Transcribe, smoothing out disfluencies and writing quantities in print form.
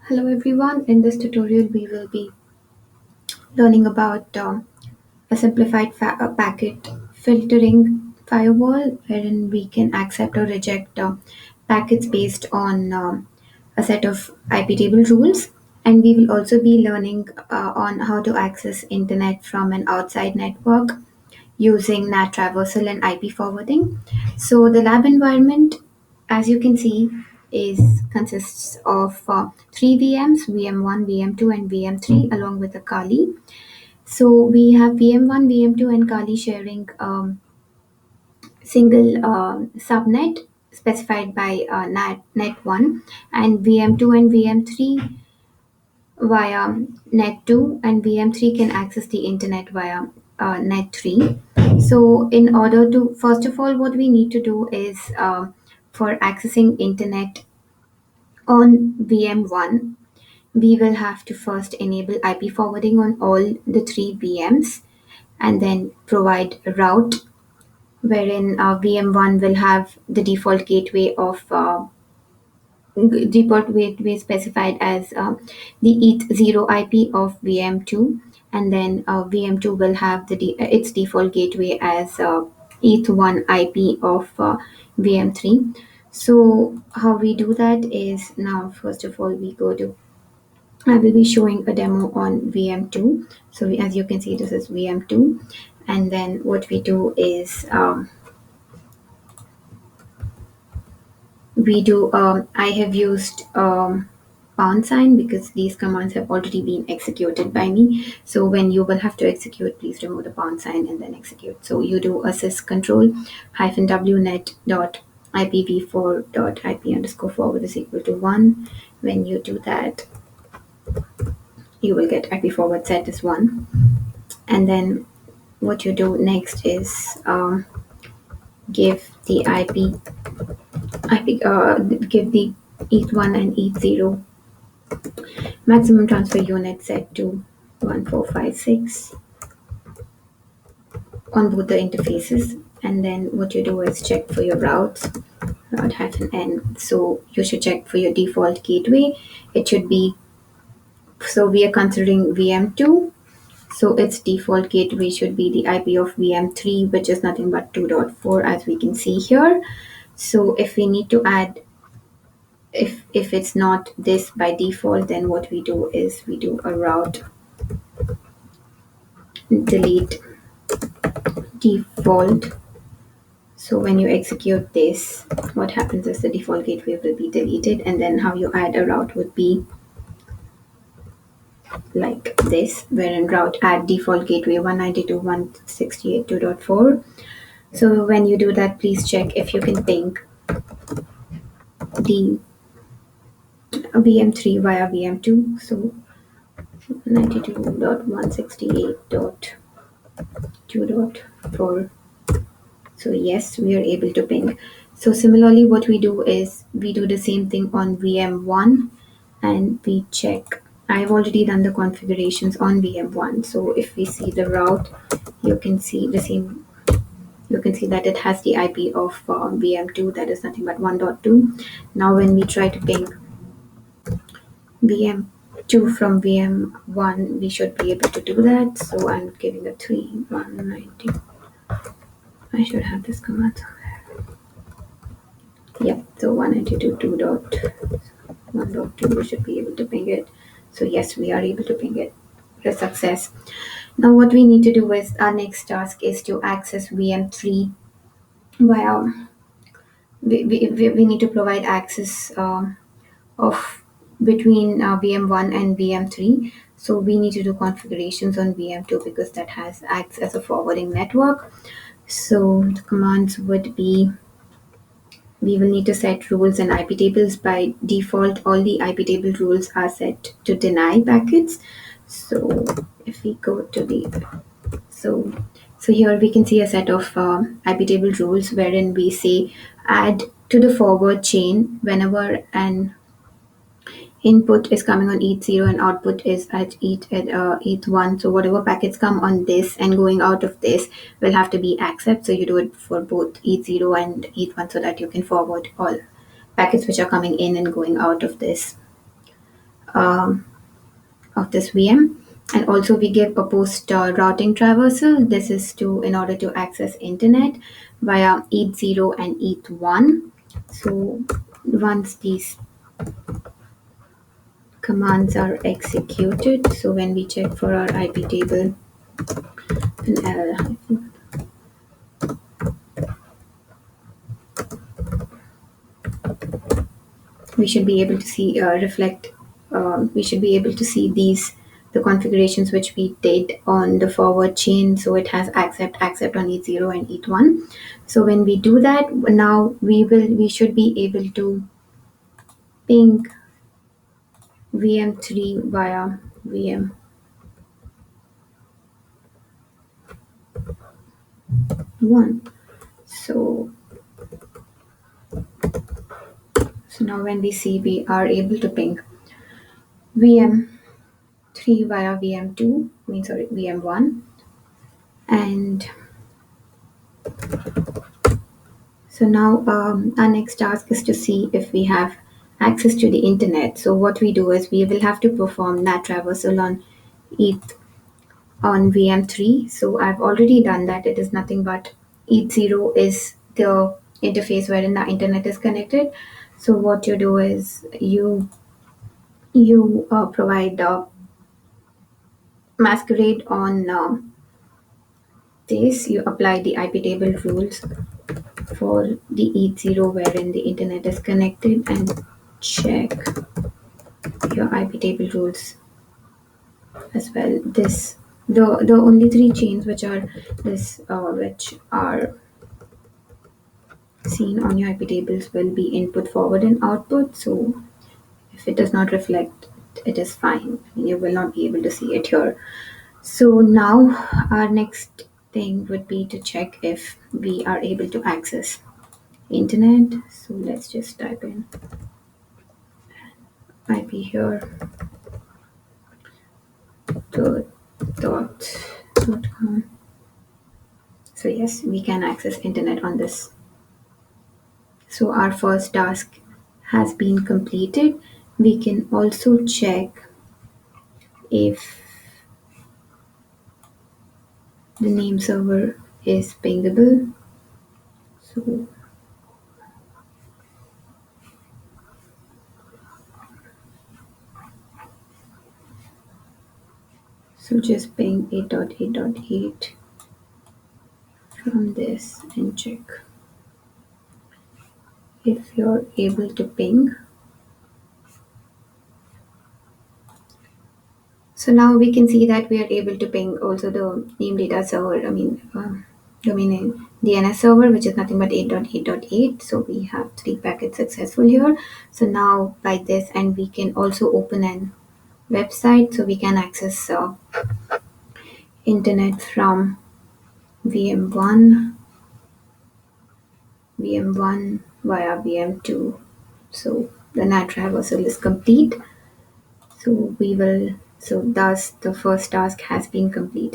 Hello everyone, in this tutorial we will be learning about a simplified packet filtering firewall wherein we can accept or reject packets based on a set of IP table rules, and we will also be learning on how to access internet from an outside network using NAT traversal and IP forwarding. So the lab environment, as you can see, is consists of three VMs: VM1, VM2, and VM3, along with a Kali. So we have VM1, VM2, and Kali sharing single subnet specified by net1, and VM2 and VM3 via net2, and VM3 can access the internet via net3. So in order to, first of all, what we need to do is for accessing internet on VM1, we will have to first enable IP forwarding on all the three VMs and then provide a route wherein VM1 will have the default gateway of default gateway specified as the ETH0 IP of VM2, and then VM2 will have its default gateway as ETH1 IP of VM3. So how we do that is, now first of all we go to, I will be showing a demo on VM2. So as you can see, this is VM2, and then what we do is I have used pound sign because these commands have already been executed by me. So when you will have to execute, please remove the pound sign and then execute. So you do a syscontrol -wnet dot ipv4 dot ip underscore forward is equal to 1. When you do that, you will get ip forward set as 1. And then what you do next is give the give the ETH1 and ETH0 maximum transfer unit set to 1456 on both the interfaces. And then what you do is check for your routes, route-n. So you should check for your default gateway. It should be, so we are considering VM2. So its default gateway should be the IP of VM3, which is nothing but 2.4, as we can see here. So if we need to add, if it's not this by default, then what we do is we do a route delete default. So when you execute this, what happens is the default gateway will be deleted, and then how you add a route would be like this, wherein route add default gateway 192.168.2.4. So when you do that, please check if you can ping the VM3 via VM2. So 92.168.2.4. So yes, we are able to ping. So similarly, what we do is we do the same thing on VM1 and we check. I've already done the configurations on VM1. So if we see the route, you can see the same. You can see that it has the IP of VM2, that is nothing but 1.2. Now when we try to ping VM2 from VM1, we should be able to do that. So I'm giving a 3190. I should have this command somewhere. Yep, so 192.2.1.2, we should be able to ping it. So yes, we are able to ping it. A success. Now what we need to do is, our next task is to access VM3 via, we need to provide access of between VM1 and VM3. So we need to do configurations on VM2 because that acts as a forwarding network. So the commands would be, we will need to set rules and IP tables. By default, all the IP table rules are set to deny packets. So if we go to the, so here we can see a set of IP table rules wherein we say add to the forward chain whenever an input is coming on ETH0 and output is at ETH1. So whatever packets come on this and going out of this will have to be accept. So you do it for both ETH0 and ETH1 so that you can forward all packets which are coming in and going out of this um, of this VM. And also we give a post routing traversal. This is to in order to access internet via ETH0 and ETH1. So once these commands are executed, so when we check for our IP table, an error, we should be able to see reflect. We should be able to see the configurations which we did on the forward chain. So it has accept on ETH0 and ETH1. So when we do that, now we should be able to ping VM3 via VM1. So now when we see, we are able to ping VM3 via VM2, sorry, VM1. And so now our next task is to see if we have access to the internet. So what we do is we will have to perform NAT traversal on ETH on VM3. So I've already done that. It is nothing but ETH0 is the interface wherein the internet is connected. So what you do is you provide masquerade on this. You apply the IP table rules for the ETH0 wherein the internet is connected, and check your IP table rules as well. The only three chains which are which are seen on your IP tables will be input, forward, and output. So if it does not reflect, it is fine. You will not be able to see it here. So now our next thing would be to check if we are able to access internet. So let's just type in IP here, the .com. So yes, we can access internet on this. So our first task has been completed. We can also check if the name server is pingable. So just ping 8.8.8 from this and check if you're able to ping. So now we can see that we are able to ping also the name data server, domain name DNS server, which is nothing but 8.8.8. So we have 3 packets successful here. So now by this, and we can also open an website, so we can access internet from VM1 via VM2. So the NAT traversal is complete. So thus the first task has been completed.